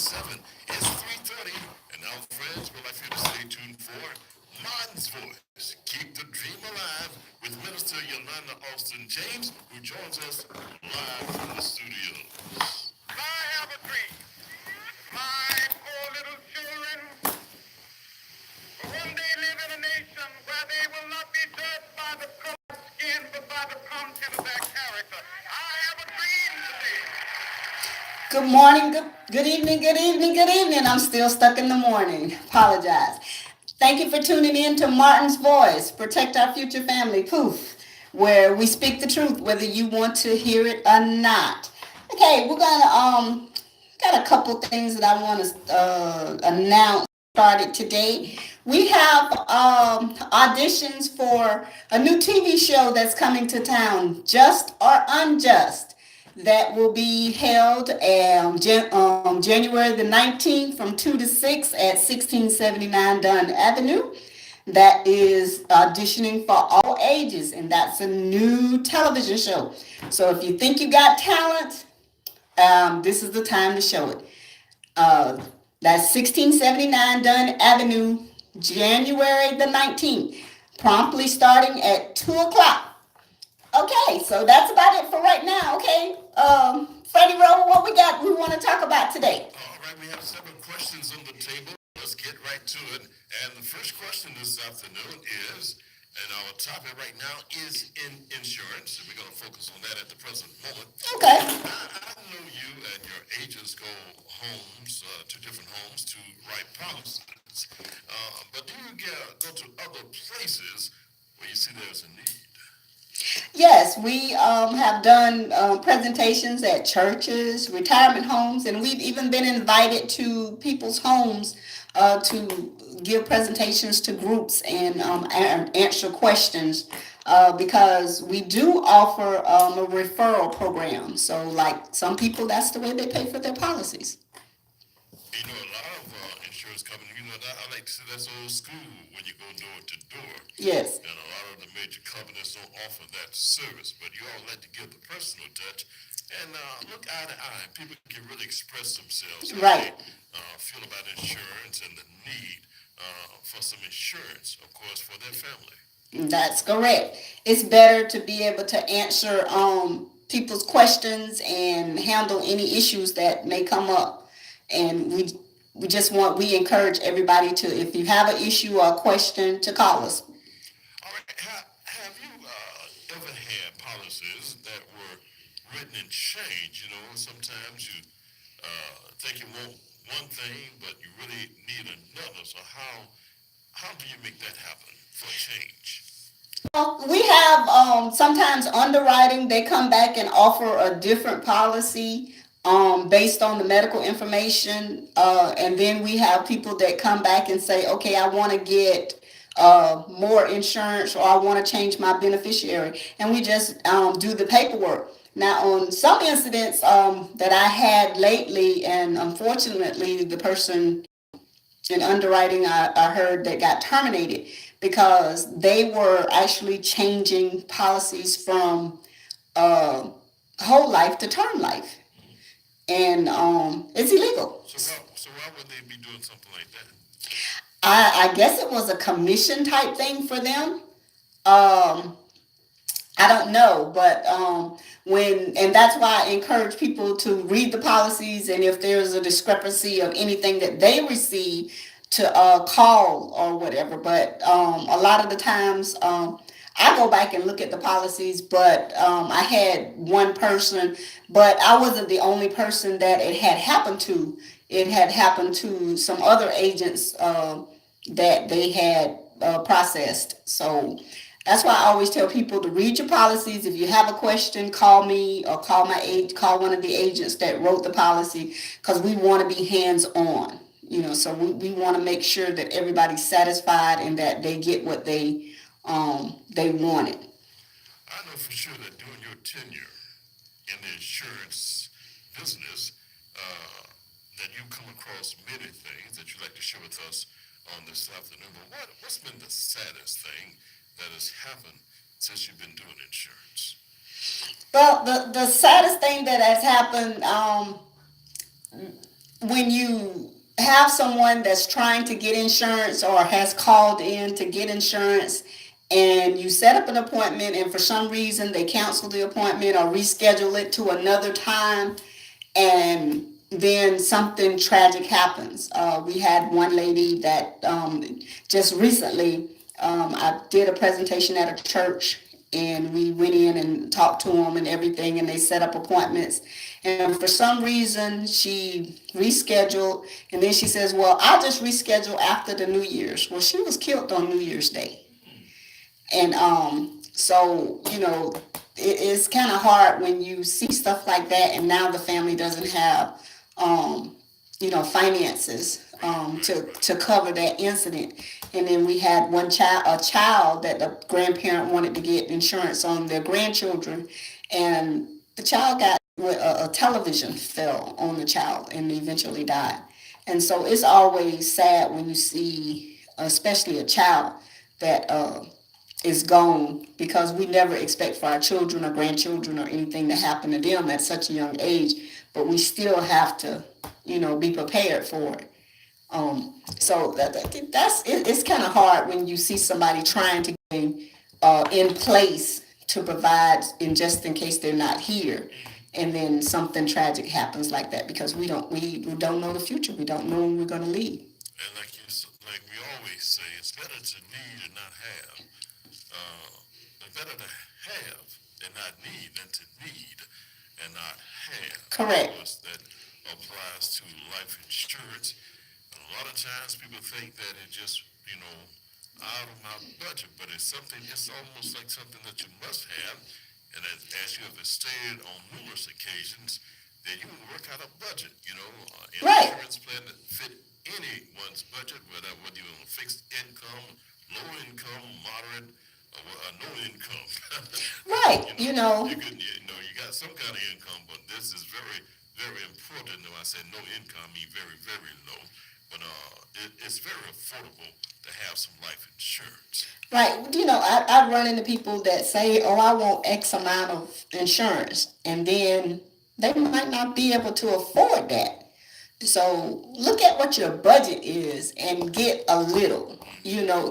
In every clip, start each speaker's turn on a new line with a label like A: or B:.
A: 7. It's 3:30, and now, friends, we'd like for you to stay tuned for Martin's Voice. Keep the dream alive with Minister Yolanda Austin James, who joins us live from the studios. I have a dream. My poor little children will one day live in a nation where they will not be judged by the color of skin, but by the content of their character. I have a dream today. Good morning, good evening, good evening, good evening. I'm still stuck in the morning. Apologize. Thank you for tuning in to Martin's Voice, Protect Our Future Family, Poof, where we speak the truth, whether you want to hear it or not. Okay, we're gonna got a couple things that I want to announce started today. We have auditions for a new TV show that's coming to town, Just or Unjust, that will be held January the 19th from 2 to 6 at 1679 Dunn Avenue. That is auditioning for all ages, and that's a new television show. So if you think you got talent, this is the time to show it. Uh, that's 1679 Dunn Avenue, January the 19th, promptly starting at 2 o'clock. Okay, so that's about it for right now. Okay, Freddie Rowe, what we want to talk about today? All right, we have several questions on the table. Let's get right to it. And the first question this afternoon is, and our topic right now is in insurance, and we're going to focus on that at the present moment. Okay. I know you and your agents go to different homes to write policies, but do you go to other places where you see there's a need? Yes, we have done presentations at churches, retirement homes, and we've even been invited to people's homes to give presentations to groups and answer questions because we do offer a referral program. So, like some people, that's the way they pay for their policies. You know, a lot of insurance companies, I like to say that's old school when you go door to door. Yes. And a lot of the major companies don't offer that service, but you all like to give the personal touch and look eye to eye. People can really express themselves. Right. How they feel about insurance and the need for some insurance, of course, for their family. That's correct. It's better to be able to answer people's questions and handle any issues that may come up. And we encourage everybody to, if you have an issue or a question, to call us. All right. Have you ever had policies that were written and changed? Sometimes you think you want one thing, but you really need another. So how do you make that happen for change? Well, we have sometimes underwriting, they come back and offer a different policy based on the medical information. And then we have people that come back and say, okay, I want to get more insurance, or I want to change my beneficiary. And we just do the paperwork. Now, on some incidents that I had lately, and unfortunately, the person in underwriting I heard that got terminated because they were actually changing policies from whole life to term life. And it's illegal. So why would they be doing something like that? I guess it was a commission type thing for them. I don't know, but and that's why I encourage people to read the policies, and if there's a discrepancy of anything that they receive, to call or whatever. But a lot of the times, I go back and look at the policies, but I had one person, but I wasn't the only person that it had happened to. It had happened to some other agents that they had processed. So that's why I always tell people to read your policies. If you have a question, call me or call one of the agents that wrote the policy, because we want to be hands-on. So we want to make sure that everybody's satisfied and that they get what they wanted. I know for sure that during your tenure in the insurance business, that you come across many things that you'd like to share with us on this afternoon. But what's been the saddest thing that has happened since you've been doing insurance? Well, the saddest thing that has happened,
B: when you have someone that's trying to get insurance or has called in to get insurance and you set up an appointment and for some reason they cancel the appointment or reschedule it to another time and then something tragic happens. We had one lady that just recently, I did a presentation at a church and we went in and talked to them and everything and they set up appointments. And for some reason, she rescheduled and then she says, well, I'll just reschedule after the New Year's. Well, she was killed on New Year's Day. And so, it's kind of hard when you see stuff like that, and now the family doesn't have, finances to cover that incident. And then we had a child that the grandparent wanted to get insurance on their grandchildren, and the child got a television fell on the child and eventually died. And so it's always sad when you see, especially a child that is gone because we never expect for our children or grandchildren or anything to happen to them at such a young age, but we still have to, be prepared for it. So that's it, it's kind of hard when you see somebody trying to get in place to provide in just in case they're not here, and then something tragic happens like that because we don't know the future. We don't know when we're going to leave.
A: And like we always say, it's better to need and not have. It's better to have and not need than to need and not have. Of
B: Correct.
A: course, that applies to life insurance. And a lot of times people think that it just, out of my budget, but it's something, it's almost like something that you must have. And as you have stated on numerous occasions, that you can work out a budget, an
B: Right.
A: insurance plan that fit anyone's budget, whether you're on a fixed income, low income, moderate, no income.
B: Right.
A: You got some kind of income, but this is very, very important. When I say no income, I mean very, very low. But it's very affordable to have some life insurance.
B: Right. I run into people that say, oh, I want X amount of insurance. And then they might not be able to afford that. So look at what your budget is and get a little.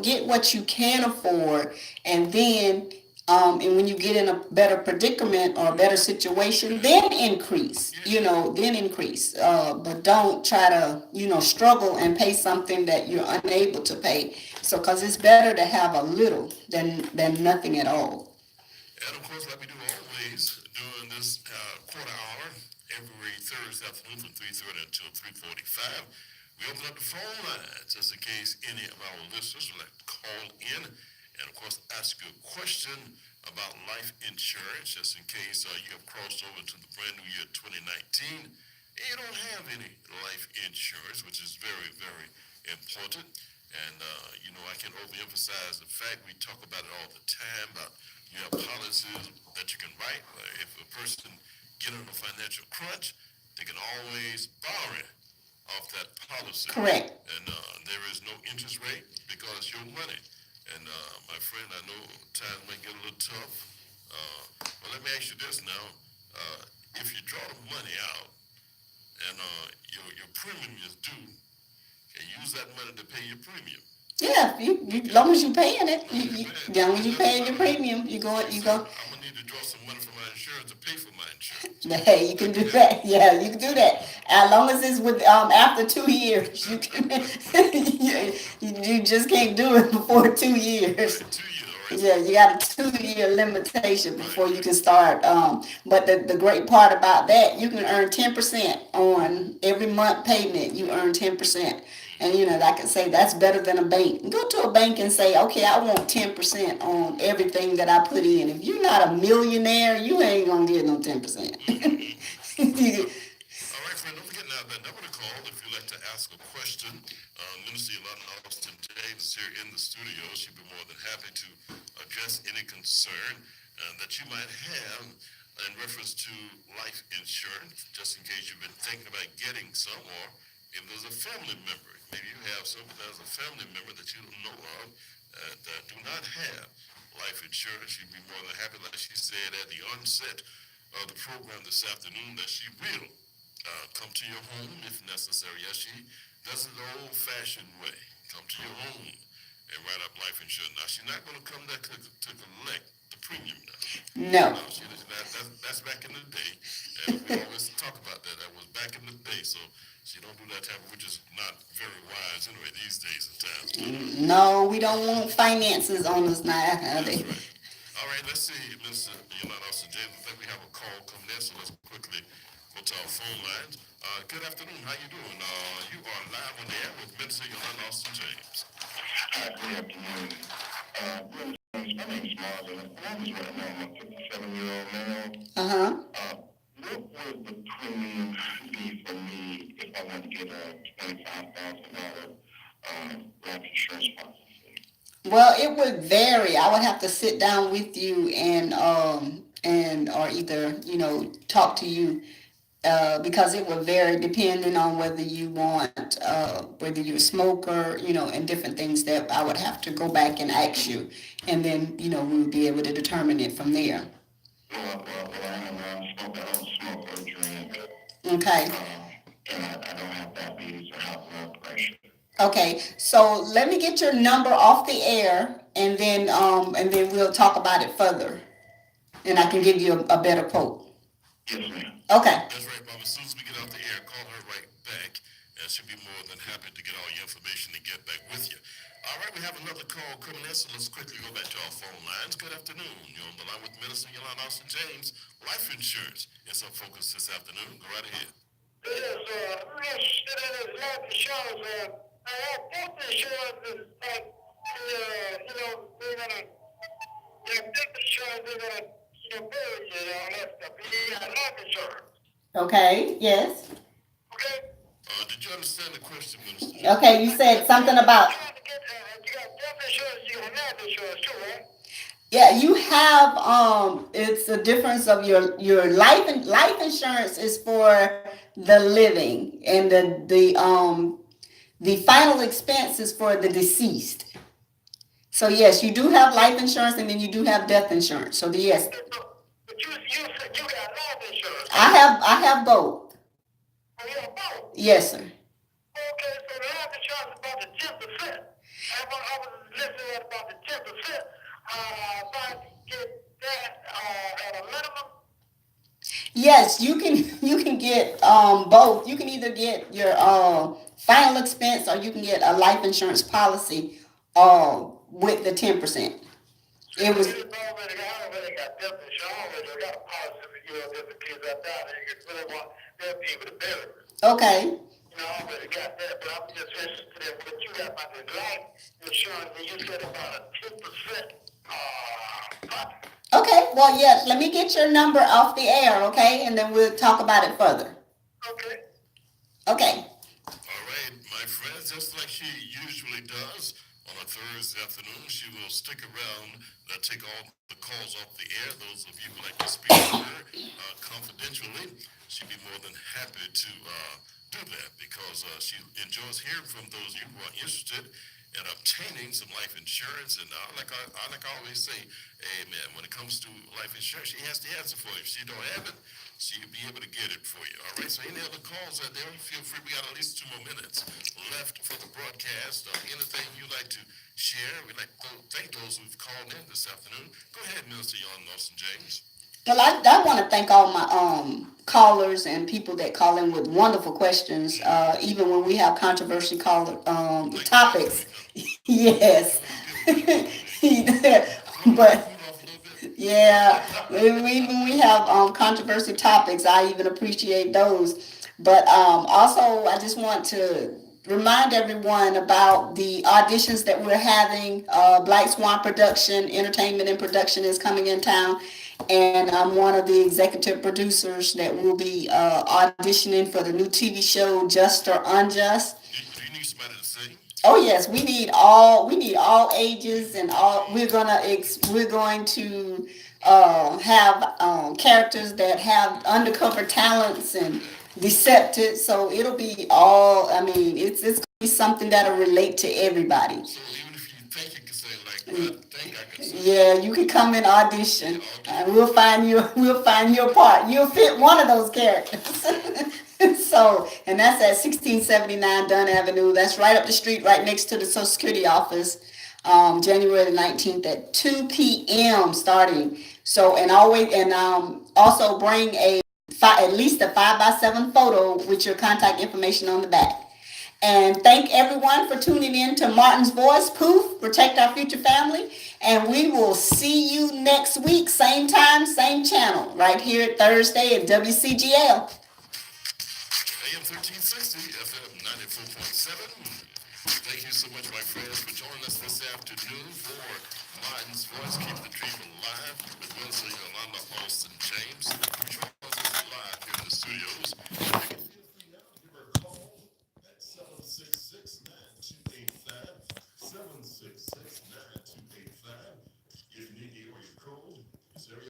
B: Get what you can afford, and then and when you get in a better predicament or a better situation, then increase. Then increase. But don't try to struggle and pay something that you're unable to pay. So, because it's better to have a little than nothing at all.
A: And of course, like we do always during this quarter hour, every Thursday afternoon from 3:30 until 3:45, we open up the phone lines just in case any of our listeners would like to call in and, of course, ask you a question about life insurance, just in case you have crossed over to the brand new year 2019 and you don't have any life insurance, which is very, very important. And, I can overemphasize the fact we talk about it all the time about you have policies that you can write. If a person get in a financial crunch, they can always borrow it off that policy.
B: Correct.
A: And there is no interest rate because it's your money. And my friend, I know times might get a little tough. But let me ask you this now. If you draw the money out and your premium is due, can you use that money to pay your premium?
B: Yeah, as long as you paying it, as long as you
A: Doesn't
B: paying your
A: matter.
B: premium, you
A: So
B: go.
A: I'm gonna need to draw some money from my insurance to pay for my insurance.
B: Hey, you can do that. Yeah, you can do that. As long as it's with after 2 years, you can. you just can't do it before 2 years.
A: Right, 2 years, all right.
B: Yeah, you got a 2 year limitation before
A: Right,
B: you
A: right.
B: can start. But the great part about that, you can earn 10% on every month payment. You earn 10%. And like I say, that's better than a bank. Go to a bank and say, okay, I want 10% on everything that I put in. If you're not a millionaire, you ain't gonna get no 10%.
A: All right, friend, don't forget now that number to call if you'd like to ask a question. Minister Yolanda Austin James is here in the studio. She'd be more than happy to address any concern that you might have in reference to life insurance, just in case you've been thinking about getting some, or if there's a family member. Maybe you have some, there's a family member that you don't know of that do not have life insurance. She'd be more than happy, like she said at the onset of the program this afternoon, that she will come to your home if necessary. Yes, she does it the old-fashioned way. Come to your home and write up life insurance. Now, she's not going to come there to collect the premium now.
B: No.
A: No, that's back in the day. And we always talk about that. That was back in the day. So she don't do that type of, which is not very wise anyway these days at times.
B: No, we don't want finances on us now.
A: That's right. All right, let's see, Mr. Yolanda Austin James. I think we have a call coming in, so let's quickly go to our phone lines. Good afternoon. How you doing? You are live on the air with Mr. Yolanda Austin James.
C: Hi, good afternoon. My name is Marvin. I'm right now. I'm a 57-year-old male. What would the premium be for me if I want to get a $25,000 life insurance policy?
B: Well, it would vary. I would have to sit down with you and or either talk to you because it would vary depending on whether you want whether you're a smoker, and different things that I would have to go back and ask you, and then we would be able to determine it from there.
C: Well, I don't smoke or drink.
B: Okay.
C: And I don't have diabetes or high blood pressure.
B: Okay, so let me get your number off the air, and then we'll talk about it further, and I can give you a better quote.
C: Yes, ma'am.
B: Okay.
A: That's right, Bob. As soon as we get off the air, call her right back, and she'll be more than happy to get all your information and get back with you. All right, we have another call coming in, so let's quickly go back to our phone lines. Good afternoon. You're on the line with Minister Yolanda Austin James, life insurance. It's our focus this afternoon. Go right ahead.
C: Yes, I'm interested in this life insurance. I have both insurances, like, they're gonna, big insurance, they're gonna bury you and all that stuff. You got life insurance.
B: Okay. Yes.
C: Okay?
A: Did you understand the question, Minister?
B: Okay. You said something about.
C: You got death insurance, you got life insurance too, right?
B: Yeah, you have it's a difference of your life insurance is for the living, and the final expense is for the deceased. So yes, you do have life insurance, and then you do have death insurance. So yes,
C: But you said you got life insurance.
B: I have both.
C: Oh, you have both?
B: Yes, sir.
C: Okay, so the life insurance is about the 10%. I was listening at about the 10%. If I get that at a minimum.
B: Yes, you can get both. You can either get your final expense, or you can get a life insurance policy with the 10%. It was
C: I already got death insurance. I already got a policy, just in case I die, they'll be able to bury me.
B: okay.
C: I already got that, but I'm just interested in what you got about the life insurance, and you said about a 10% policy.
B: Okay, well, yeah, let me get your number off the air, okay? And then we'll talk about it further.
C: Okay.
B: Okay.
A: All right, my friends, just like she usually does on a Thursday afternoon, she will stick around, take all the calls off the air. Those of you who like to speak to her confidentially, she'd be more than happy to do that, because she enjoys hearing from those of you who are interested in obtaining some life insurance. And like I always say, hey man, when it comes to life insurance, she has the answer for you. If she don't have it, she'll be able to get it for you. All right, so any other calls out there, feel free. We got at least 2 more minutes left for the broadcast. Anything you'd like to share? We'd like to thank those who've called in this afternoon. Go ahead, Minister Yolanda Austin James.
B: Well, I want to thank all my callers and people that call in with wonderful questions, even when we have controversial topics. Yes. But yeah, even when we have controversial topics, I even appreciate those. But also, I just want to remind everyone about the auditions that we're having. Black Swan Production, Entertainment and Production is coming in town. And I'm one of the executive producers that will be auditioning for the new TV show, Just or Unjust.
A: Do you need somebody to sing?
B: Oh yes, we need all ages, and all. We're going to have characters that have undercover talents and deceptive. So it'll be all. I mean, it's going to be something that'll relate to everybody.
A: So even if you think you can sing, like, I think I can sing.
B: Yeah, you can come and audition, and we'll find your part. You'll fit one of those characters. So, and that's at 1679 Dunn Avenue. That's right up the street, right next to the Social Security office. January the 19th at 2 p.m. starting. So, and always, and also bring at least a 5x7 photo with your contact information on the back. And thank everyone for tuning in to Martin's Voice. Poof, protect our future family. And we will see you next week, same time, same channel, right here at Thursday at WCGL.
A: AM 1360, FM 94.7. Thank you so much, my friends, for joining us this afternoon for Martin's Voice. Keep the dream alive with Minister Yolanda Austin James, who joins us live here in the studios.